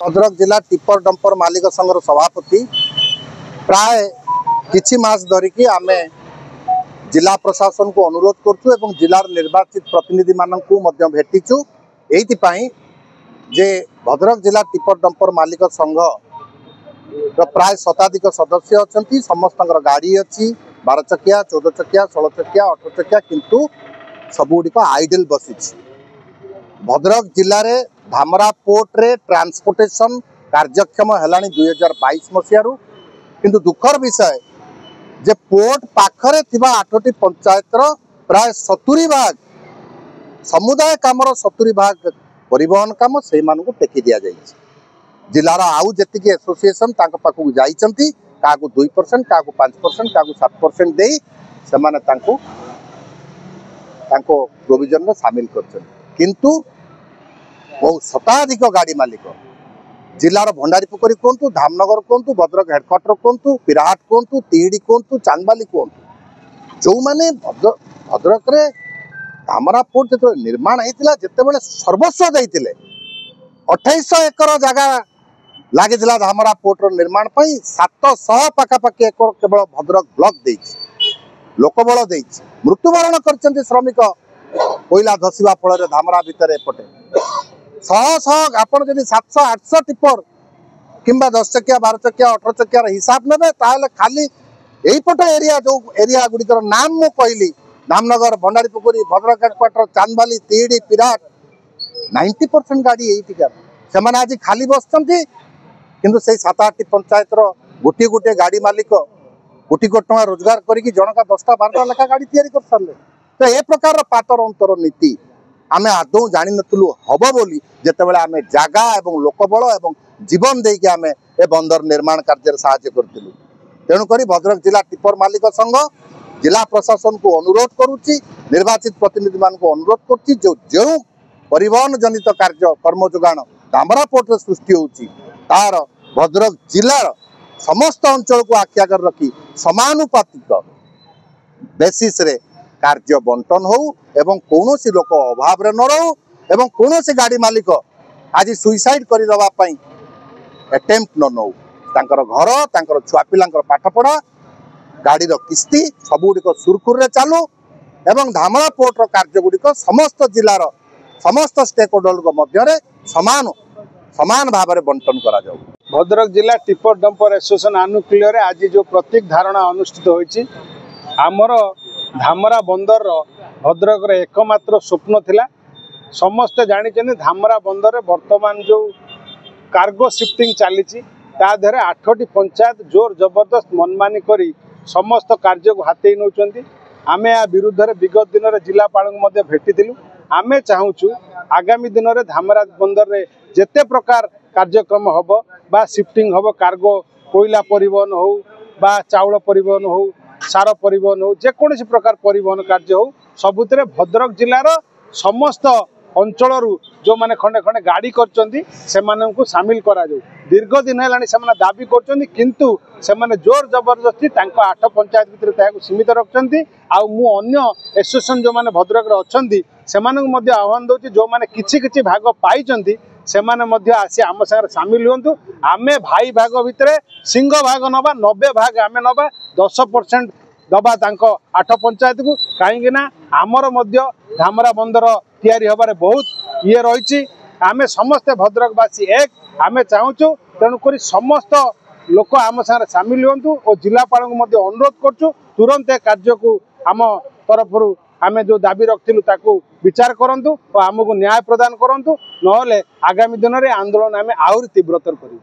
भद्रक जिला tipper dumper मालिक संघर सभापति प्राय किछि मास धरिकी आमे जिला प्रशासन को अनुरोध करछु एवं जिलार निर्वाचित प्रतिनिधि माननकु मध्य भेटिछु एइतिपाई जे भद्रक जिला टिपर डंपर मालिक संघ प्राय शताधिक सदस्य अछंती समस्त गाड़ी अच्छी 12 चकिया 14 चकिया 16 चकिया 18 चकिया किंतु सबुड़ी आइडल बसी भद्रक जिले में धामरा पोर्ट रे ट्रांसपोर्टेशन कार्यक्षम है 2022 मसीह किंतु दुखर विषय जे पोर्ट पाखरे थिबा 8टी पंचायत प्राय 70 भाग समुदाय कामर 70 भाग परिवहन काम से मानू टेकी दि जाए जिलार आउ जी एसोसिएशन पाखक जाइंट क्या 2% क्या 5% क्या 7% दे प्रोविजन में सामिल किंतु बहुत शताधिक गाड़ी मालिक जिलार भंडारी पोखरी कहतु धामनगर कहतु भद्रक हेडक्वार्टर कहतु पिराहाट कहतु तिहिडी कहतु चांदबाली कहतु जो मैंने भद्रक रे धामरा पोर्ट जो निर्माण होता जिते सर्वस्व देते 2800 एकर जगह लगी धामरा पोर्ट निर्माण 700 पखापाखि एकर केवल भद्रक ब्लॉक लोकबल मृत्युवरण कर श्रमिक कोईला धसवा फल धामरा भितर एपटे आपड़ जब 700-800 टिपर कि 10 चकिया 12 चकिया 18 चकिया हिसाब ने खाली यहीपट एरिया जो एरिया गुड़िकर नाम मु कहली धामनगर भंडारी पोखरी भद्रक हेडक्वार्टर चांदबाली तिहिडी पिराट 90% गाड़ी यही आज खाली बसती किंतु से 7-8 पंचायत गोटे गोटे गाड़ी मालिक कोटी कोटी टका रोजगार करके जनका 10टा 12टा लेखा गाड़ी तैयारी कर सारे तो ए प्रकार पातर अंतर नीति आमे आदौ जानी नथुलु हबो बोली जेतेबेले आमे जागा एवं लोकबल एवं जीवन देके आमे ए बंदर निर्माण कार्य सहायता करथिलु तेणु करी भद्रक जिला टिपर मालिक संघ जिला प्रशासन को अनुरोध करुच्ची निर्वाचित प्रतिनिधि मान को अनुरोध करुच्ची जो परिवहन जनित कार्य कर्म जोगाण धामरा पोर्ट सृष्टि होउची तार भद्रक जिलार समस्त अंचल को आखि आगर रखी समानुपातिक बेसिस रे कार्य बंटन हो एवं कौन सी लोक अभाव न रो एवं कौन सी गाड़ी मालिक आज सुइसाइड करने अटेम्प्ट न नौ तांकर घर तांकर छुआ पिलांकर पाठपढ़ा गाड़ीर किस्ती सबुड़िक सुरखुर चालू एवं धामरा पोर्टर कार्य गुड़िक समस्त जिलार समस्त स्टेक होल्डर मध्य समान समान भाव में बंटन करा जाऊ। भद्रक जिला टिपर डंपर एसोसिएशन आनुकूल्य आज जो प्रतीक धारणा अनुष्ठित होइछि आमर धामरा बंदर भद्रक एकमात्र स्वप्न थिला समस्ते जानी धामरा बंदर वर्तमान जो कार्गो शिफ्टिंग चली ताधरे 8टी पंचायत जोर जबरदस्त मनमानी करी समस्त कार्य को हाथी नौकरी आमे या विरुद्ध विगत दिन में जिलापाल भेटी आमे चाहूँ आगामी दिन में धामरा बंदर रे जेते प्रकार कार्यक्रम हम बा शिफ्टिंग हम कार्गो कोईला परिवहन हो बा चाउल परिवहन हो सार परिवहन हो जेकोसी प्रकार परिवहन कार्य हो सबुतरे भद्रक जिलार समस्त अंचल जो माने खंडे खंडे गाड़ी कर सामिल करा जाऊ दीर्घ दिन है दाबी कर किंतु से जोर जबरदस्ती 8 पंचायत भितर सीमित रखुच्च अन्य एसोसिएशन जो माने भद्रक अच्छा से आह्वान दूसरी जो मैंने किछि भाग पाई से आसी आम सागर सामिल हूँ आमे भाई भाग भितर सिंह भाग नवा 90 भाग आमे नवा 10% दबा 8 पंचायत को कहीं आमर धामरा बंदर तैयारी हबारे बहुत ये रही आमे समस्ते भद्रकवासी एक आमे चाहूँ तेणुक समस्त लोक आम सागर सामिल हूँ और जिलापाल अनुरोध करूँ तुरंत कार्य को आम तरफ आमे जो दाबी रखिलु ताकू विचार करंतु और आमको न्याय प्रदान करंतु नहले आगामी दिन में आंदोलन आमे आहुरी तीव्रतर करूँ।